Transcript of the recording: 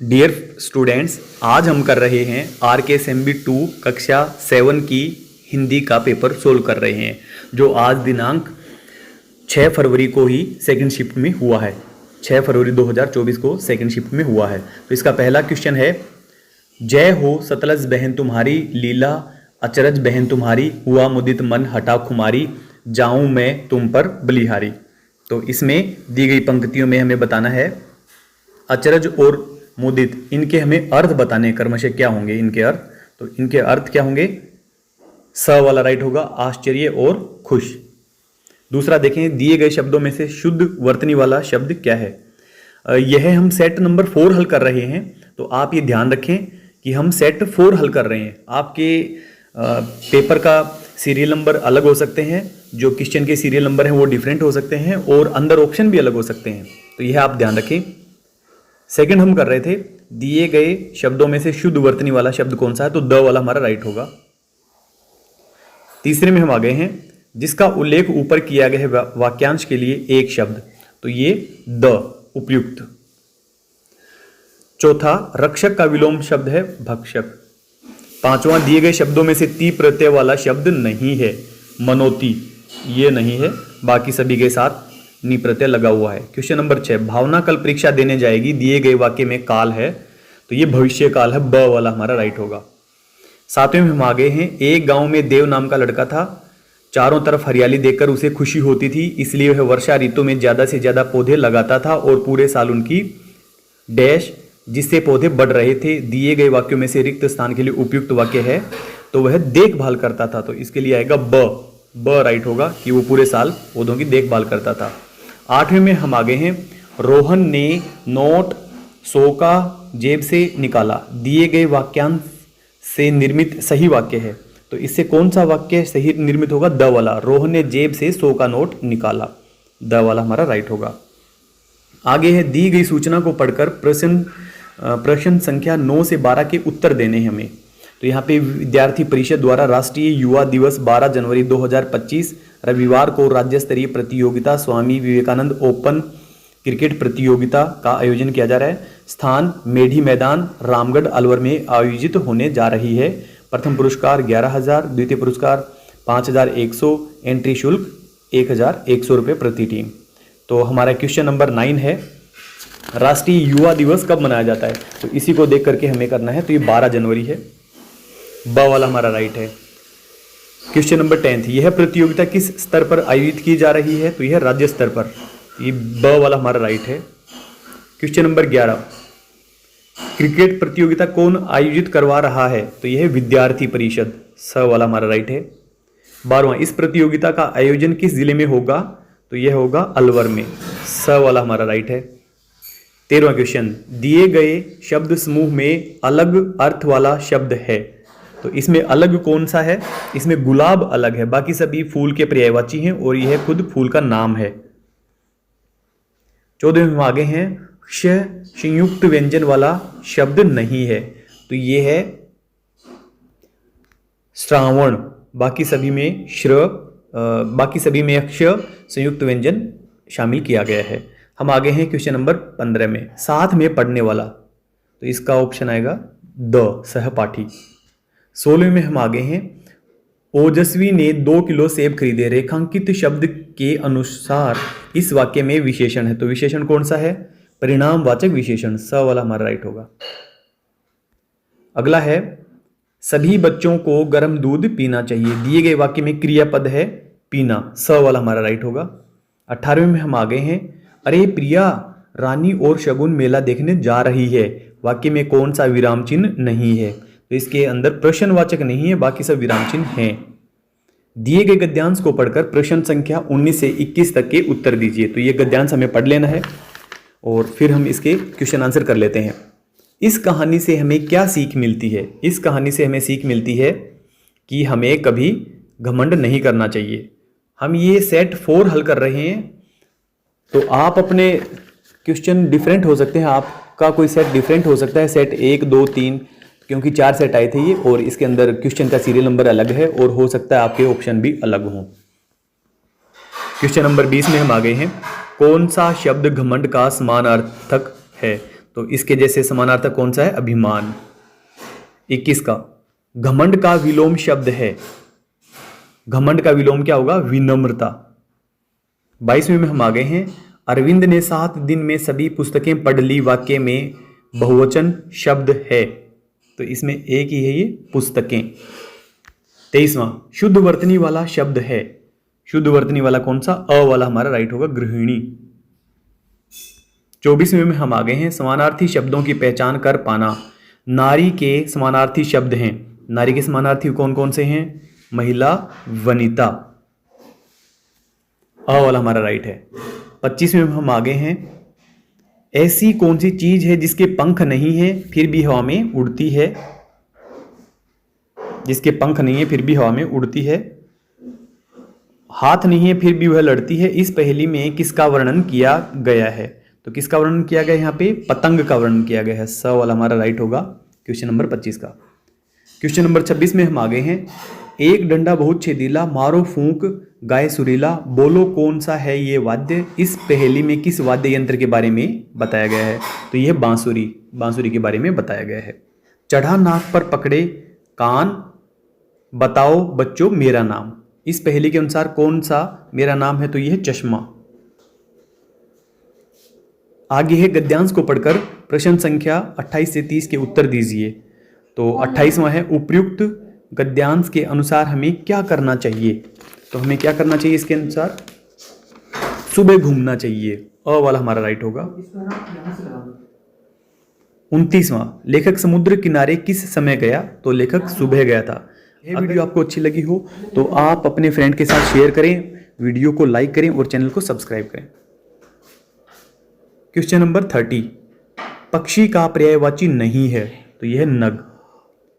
Dear students, आज हम कर रहे हैं RKSMB 2 कक्षा 7 की हिंदी का पेपर सोल्व कर रहे हैं, जो आज दिनांक 6 फरवरी को ही सेकंड शिफ्ट में हुआ है। 6 फरवरी 2024 को सेकंड शिफ्ट में हुआ है। तो इसका पहला क्वेश्चन है, जय हो सतलज बहन तुम्हारी, लीला अचरज बहन तुम्हारी, हुआ मुदित मन हटा खुमारी, जाऊं मैं तुम पर बलिहारी। तो इसमें दी गई पंक्तियों में हमें बताना है अचरज और मुदित, इनके हमें अर्थ बताने क्रमशः क्या होंगे इनके अर्थ। तो इनके अर्थ क्या होंगे, स वाला राइट होगा, आश्चर्य और खुश। दूसरा देखें, दिए गए शब्दों में से शुद्ध वर्तनी वाला शब्द क्या है। यह हम सेट नंबर 4 हल कर रहे हैं, तो आप ये ध्यान रखें कि हम सेट 4 हल कर रहे हैं। आपके पेपर का सीरियल नंबर अलग हो सकते हैं, जो क्वेश्चन के सीरियल नंबर हैं वो डिफरेंट हो सकते हैं, और अंदर ऑप्शन भी अलग हो सकते हैं, तो यह आप ध्यान रखें। सेकंड हम कर रहे थे, दिए गए शब्दों में से शुद्ध वर्तनी वाला शब्द कौन सा है, तो द वाला हमारा राइट होगा। तीसरे में हम आ गए हैं, जिसका उल्लेख ऊपर किया गया है वाक्यांश के लिए एक शब्द, तो ये द उपयुक्त। चौथा, रक्षक का विलोम शब्द है भक्षक। पांचवा, दिए गए शब्दों में से ती प्रत्यय वाला शब्द नहीं है, मनोती, ये नहीं है, बाकी सभी के साथ नी प्रत्यय लगा हुआ है। क्वेश्चन नंबर 6, भावना कल परीक्षा देने जाएगी, दिए गए वाक्य में काल है, तो ये भविष्य काल है, ब वाला हमारा राइट होगा। सातवें में हम आ गए हैं, एक गांव में देव नाम का लड़का था, चारों तरफ हरियाली देखकर उसे खुशी होती थी, इसलिए वह वर्षा ऋतु में ज्यादा से ज्यादा पौधे लगाता था और पूरे साल उनकी डैश जिससे पौधे बढ़ रहे थे। दिए गए वाक्यों में से रिक्त स्थान के लिए उपयुक्त वाक्य है, तो वह देखभाल करता था, तो इसके लिए आएगा ब राइट होगा कि वो पूरे साल पौधों की देखभाल करता था। आठवें में हम आ गए हैं, रोहन ने नोट 100 का जेब से निकाला, दिए गए वाक्यांश से निर्मित सही वाक्य है, तो इससे कौन सा वाक्य सही निर्मित होगा, द वाला। रोहन ने जेब से 100 का नोट निकाला, द वाला हमारा राइट होगा। आगे है, दी गई सूचना को पढ़कर प्रश्न संख्या 9 से 12 के उत्तर देने हैं हमें। तो यहाँ पे विद्यार्थी परिषद द्वारा राष्ट्रीय युवा दिवस 12 जनवरी 2025 रविवार को राज्य स्तरीय प्रतियोगिता स्वामी विवेकानंद ओपन क्रिकेट प्रतियोगिता का आयोजन किया जा रहा है। स्थान मेढ़ी मैदान रामगढ़ अलवर में आयोजित होने जा रही है। प्रथम पुरस्कार 11,000, द्वितीय पुरस्कार 5,100, एंट्री शुल्क 1,100 रुपये प्रति टीम। तो हमारा क्वेश्चन नंबर 9 है, राष्ट्रीय युवा दिवस कब मनाया जाता है, तो इसी को देख करके हमें करना है, तो ये 12 जनवरी है, ब वाला हमारा राइट है। क्वेश्चन नंबर 10, यह प्रतियोगिता किस स्तर पर आयोजित की जा रही है, तो यह राज्य स्तर पर, ये ब वाला हमारा राइट है। क्वेश्चन नंबर 11, क्रिकेट प्रतियोगिता कौन आयोजित करवा रहा है, तो यह विद्यार्थी परिषद, स वाला हमारा राइट है। 12वां, इस प्रतियोगिता का आयोजन किस जिले में होगा, तो यह होगा अलवर में, स वाला हमारा राइट है। 13वां क्वेश्चन, दिए गए शब्द समूह में अलग अर्थ वाला शब्द है, तो इसमें अलग कौन सा है, इसमें गुलाब अलग है, बाकी सभी फूल के पर्यायवाची हैं और यह खुद फूल का नाम है। 14वें में आगे हैं, क्ष संयुक्त व्यंजन वाला शब्द नहीं है, तो यह है श्रावण, बाकी सभी में बाकी सभी में अक्ष संयुक्त व्यंजन शामिल किया गया है। हम आगे हैं क्वेश्चन नंबर 15 में, साथ में पढ़ने वाला, तो इसका ऑप्शन आएगा द सहपाठी। 16 में हम आगे हैं, ओजस्वी ने 2 किलो सेब खरीदे, रेखांकित शब्द के अनुसार इस वाक्य में विशेषण है, तो विशेषण कौन सा है, परिणामवाचक विशेषण, स वाला हमारा राइट होगा। अगला है, सभी बच्चों को गर्म दूध पीना चाहिए, दिए गए वाक्य में क्रियापद है पीना, स वाला हमारा राइट होगा। 18वें में हम आ गए हैं, अरे प्रिया रानी और शगुन मेला देखने जा रही है, वाक्य में कौन सा विराम चिन्ह नहीं है, तो इसके अंदर प्रश्नवाचक नहीं है, बाकी सब विराम चिन्ह हैं। दिए गए गद्यांश को पढ़कर प्रश्न संख्या 19 से 21 तक के उत्तर दीजिए, तो ये गद्यांश हमें पढ़ लेना है और फिर हम इसके क्वेश्चन आंसर कर लेते हैं। इस कहानी से हमें क्या सीख मिलती है, इस कहानी से हमें सीख मिलती है कि हमें कभी घमंड नहीं करना चाहिए। हम ये सेट 4 हल कर रहे हैं, तो आप अपने क्वेश्चन डिफरेंट हो सकते हैं, आपका कोई सेट डिफरेंट हो सकता है, सेट 1, 2, 3, क्योंकि 4 सेट आए थे ये, और इसके अंदर क्वेश्चन का सीरियल नंबर अलग है और हो सकता है आपके ऑप्शन भी अलग हों। क्वेश्चन नंबर 20 में हम आ गए हैं, कौन सा शब्द घमंड का समानार्थक है, तो इसके जैसे समानार्थक कौन सा है? अभिमान। 21 का घमंड का विलोम शब्द है। घमंड का विलोम क्या होगा? विनम्रता। 22वें में हम आ गए हैं, अरविंद ने 7 दिन में सभी पुस्तकें पढ़ ली, वाक्य में बहुवचन शब्द है। तो इसमें एक ही है ये पुस्तकें। 23वां शुद्ध वर्तनी वाला शब्द है। शुद्ध वर्तनी वाला कौन सा? अ वाला हमारा राइट होगा, गृहिणी। 24वें में हम आ गए हैं, समानार्थी शब्दों की पहचान कर पाना। नारी के समानार्थी शब्द हैं। नारी के समानार्थी कौन कौन से हैं? महिला, वनिता। अ वाला हमारा राइट है। 25वें में हम आ गए हैं, ऐसी कौन सी चीज है जिसके पंख नहीं है फिर भी हवा में उड़ती है? जिसके पंख नहीं है फिर भी हवा में उड़ती है। हाथ नहीं है फिर भी वह लड़ती है। इस पहेली में किसका वर्णन किया गया है? तो किसका वर्णन किया गया है? यहाँ पे पतंग का वर्णन किया गया है। स वाला हमारा राइट होगा क्वेश्चन नंबर 25 का। क्वेश्चन नंबर 26 में हम आ गए हैं, एक डंडा बहुत छेदीला, मारो फूंक गाय सुरीला, बोलो कौन सा है ये वाद्य? इस पहेली में किस वाद्य यंत्र के बारे में बताया गया है? तो यह बांसुरी। बांसुरी के बारे में बताया गया है। चढ़ा नाक पर पकड़े कान, बताओ बच्चों मेरा नाम। इस पहेली के अनुसार कौन सा मेरा नाम है? तो यह चश्मा। आगे है, गद्यांश को पढ़कर प्रश्न संख्या 28 से 30 के उत्तर दीजिए। तो 28वां है, उपयुक्त गद्यांश के अनुसार हमें क्या करना चाहिए? तो हमें क्या करना चाहिए इसके अनुसार? सुबह घूमना चाहिए। अ वाला हमारा राइट होगा। 29वां, लेखक समुद्र किनारे किस समय गया? तो लेखक सुबह गया था। यह वीडियो आपको अच्छी लगी हो तो आप अपने फ्रेंड के साथ शेयर करें, वीडियो को लाइक करें और चैनल को सब्सक्राइब करें। क्वेश्चन नंबर 30, पक्षी का पर्यायवाची नहीं है। तो यह नग।